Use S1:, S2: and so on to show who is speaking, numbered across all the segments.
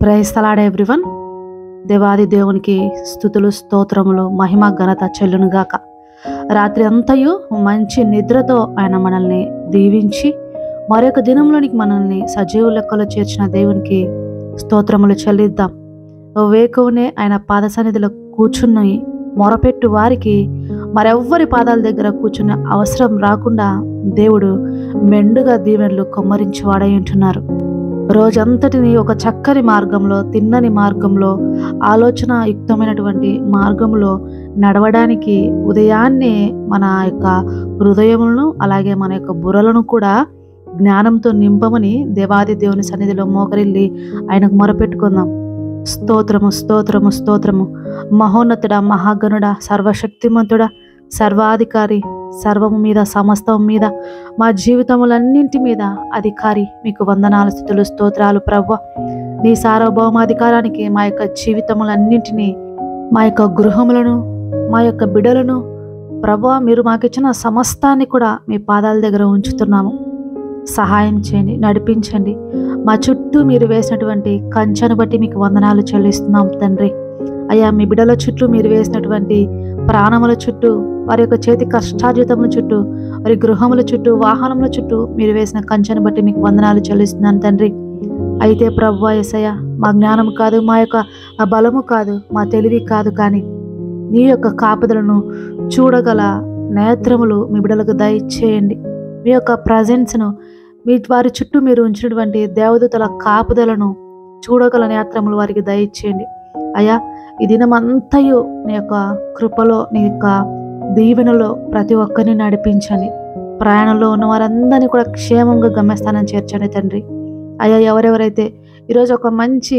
S1: Praise the lord everyone. దేవాది దేవునికి స్తుతులు స్తోత్రములు మహిమ ఘనత చెల్లునుగాక. రాత్రి అంతయు మంచి నిద్రతో ఆయన మనల్ని దీవించి మరొక దినంలోనికి మనల్ని సజీవ లెక్కలో చేర్చిన దేవునికి స్తోత్రములు చెల్లిద్దాం. వేకువనే ఆయన పాద సన్నిధిలో కూర్చుని మొరపెట్టు వారికి మరెవ్వరి పాదాల దగ్గర కూర్చునే అవసరం రాకుండా దేవుడు మెండుగా దీవెనలు కొమ్మరించి వాడై ఉంటున్నారు. రోజంతటిని ఒక చక్కని మార్గంలో, తిన్నని మార్గంలో, ఆలోచన యుక్తమైనటువంటి మార్గంలో నడవడానికి ఉదయాన్నే మన యొక్క హృదయములను అలాగే మన యొక్క బుర్రలను కూడా జ్ఞానంతో నింపమని దేవాది దేవుని సన్నిధిలో మోకరిల్లి ఆయనకు మొరపెట్టుకుందాం. స్తోత్రము స్తోత్రము స్తోత్రము. మహోన్నతుడ, మహాగణుడ, సర్వశక్తిమంతుడ, సర్వాధికారి, సర్వము మీద, సమస్తం మీద, మా జీవితములన్నింటి మీద అధికారి, మీకు వందనాలు, స్తుతులు, స్తోత్రాలు ప్రభువా. నీ సార్వభౌమాధికారానికి మా యొక్క జీవితములన్నింటినీ, మా యొక్క గృహములను, మా యొక్క బిడ్డలను ప్రభువా, మీరు మాకిచ్చిన సమస్తాన్ని కూడా మీ పాదాల దగ్గర ఉంచుతున్నాము. సహాయం చేయండి, నడిపించండి. మా చుట్టూ మీరు వేసినటువంటి కంచెను బట్టి మీకు వందనాలు చెల్లిస్తున్నాం తండ్రి. అయ్యా, మీ బిడ్డల చుట్టూ మీరు వేసినటువంటి ప్రాణముల చుట్టూ, వారి యొక్క చేతి కష్టార్జితముల చుట్టూ, వారి గృహముల చుట్టూ, వాహనముల చుట్టూ మీరు వేసిన కంచెను బట్టి మీకు వందనాలు చెల్లిస్తున్నాను తండ్రి. అయితే ప్రభువా యేసయ్య, మా జ్ఞానం కాదు, మా యొక్క బలము కాదు, మా తెలివి కాదు, కానీ నీ యొక్క కాపుదలను చూడగల నేత్రములు మీ బిడ్డలకు దయచేయండి. మీ యొక్క ప్రజెన్స్ను, మీ వారి చుట్టూ మీరు ఉంచినటువంటి దేవదూతల కాపుదలను చూడగల నేత్రములు వారికి దయచేయండి. అయ్యా, ఈ దినమంతయు నీ యొక్క కృపలో, నీ యొక్క దీవెనలో ప్రతి ఒక్కరిని నడిపించండి. ప్రయాణంలో ఉన్న వారందరినీ కూడా క్షేమంగా గమ్యస్థానం చేర్చండి తండ్రి. అయ్యా, ఎవరెవరైతే ఈరోజు ఒక మంచి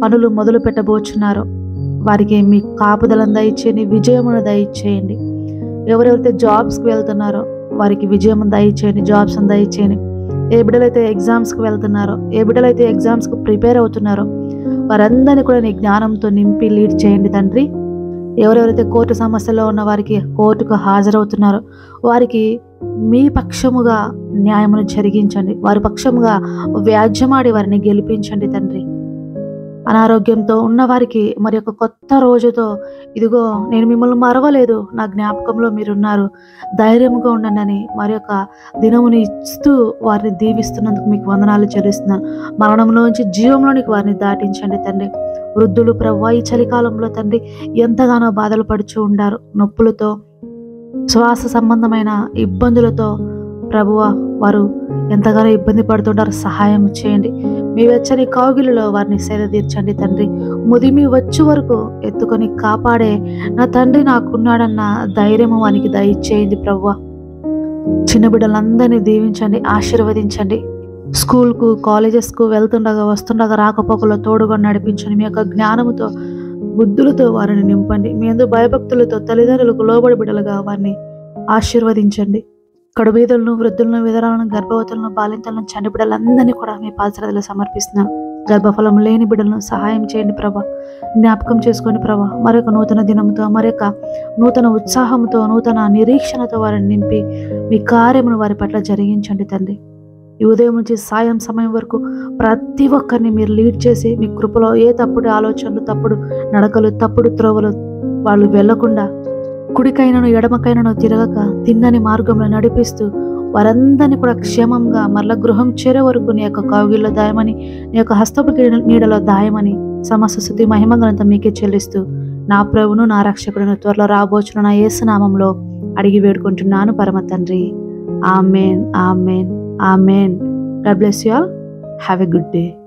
S1: పనులు మొదలు పెట్టబోచున్నారో వారికి మీ కాపుదలను దయచేయండి, విజయమును దయచేయండి. ఎవరెవరైతే జాబ్స్కి వెళ్తున్నారో వారికి విజయం దయచేయండి, జాబ్స్ని దయచేయండి. ఏ బిడ్డలైతే ఎగ్జామ్స్కి వెళ్తున్నారో, ఏ బిడ్డలైతే ఎగ్జామ్స్కి ప్రిపేర్ అవుతున్నారో వారందరినీ కూడా నీ జ్ఞానంతో నింపి లీడ్ చేయండి తండ్రి. ఎవరెవరైతే కోర్టు సమస్యలో ఉన్న వారికి కోర్టుకు హాజరవుతున్నారో వారికి మీ పక్షముగా న్యాయమును జరిగించండి, వారి పక్షముగా వ్యాజ్యమాడి వారిని గెలిపించండి తండ్రి. అనారోగ్యంతో ఉన్నవారికి మరి యొక్క కొత్త రోజుతో, ఇదిగో నేను మిమ్మల్ని మరవలేదు, నా జ్ఞాపకంలో మీరున్నారు, ధైర్యంగా ఉండండి అని మరి యొక్క దినముని ఇస్తూ వారిని దీవిస్తున్నందుకు మీకు వందనాలు చెల్లిస్తున్నాను. మరణంలోంచి జీవంలోనికి వారిని దాటించండి తండ్రి. వృద్ధులు ప్రభువా, ఈ చలికాలంలో తండ్రి ఎంతగానో బాధలు పడుచు ఉండారు, నొప్పులతో, శ్వాస సంబంధమైన ఇబ్బందులతో ప్రభువా, వారు ఎంతగానో ఇబ్బంది పడుతుంటారు. సహాయం చేయండి. మీ వెచ్చని కౌగిలిలో వారిని సేద తీర్చండి తండ్రి. ముదిమి వచ్చే వరకు ఎత్తుకొని కాపాడే నా తండ్రి నాకున్నాడన్న ధైర్యము వానికి దయచేయండి ప్రభువా. చిన్న బిడ్డలందరినీ దీవించండి, ఆశీర్వదించండి. స్కూల్కు, కాలేజెస్కు వెళ్తుండగా వస్తుండగా రాకపోకలో తోడుగా నడిపించండి. మీ యొక్క జ్ఞానముతో, బుద్ధులతో వారిని నింపండి. మీ యందు భయభక్తులతో తల్లిదండ్రులకు లోబడి బిడ్డలుగా వారిని ఆశీర్వదించండి. కడుబీదలను, వృద్ధులను, విధరాలను, గర్భవతులను, బాలింతలను, చంటి బిడ్డలందరినీ కూడా మీ పాదసన్నిధిలో సమర్పిస్తున్నాను. గర్భఫలం లేని బిడ్డలను సహాయం చేయండి ప్రభా, జ్ఞాపకం చేసుకోండి ప్రభా. మరొక నూతన దినంతో, మరొక నూతన ఉత్సాహంతో, నూతన నిరీక్షణతో వారిని నింపి మీ కార్యమును వారి పట్ల జరిగించండి తండ్రి. ఈ ఉదయం నుంచి సాయం సమయం వరకు ప్రతి ఒక్కరిని మీరు లీడ్ చేసి మీ కృపలో ఏ తప్పుడు ఆలోచనలు, తప్పుడు నడకలు, తప్పుడు త్రోవలు వాళ్ళు వెళ్లకుండా కుడికైనను ఎడమకైనను తిరగక తిన్నని మార్గంలో నడిపిస్తూ వారందరినీ కూడా క్షేమంగా మరల గృహం చేరే వరకు నీ యొక్క కౌగిల్లో దాయమని, నీ యొక్క హస్తపు నీడలో దాయమని సమస్త స్తుతి మహిమ ఘనత మీకే చెల్లిస్తూ నా ప్రభువును, నా రక్షకుడును, త్వరలో రాబోచున్న నా యేసు నామములో అడిగి వేడుకుంటున్నాను పరమ తండ్రి. Amen, amen, amen. God bless you all. Have a good day.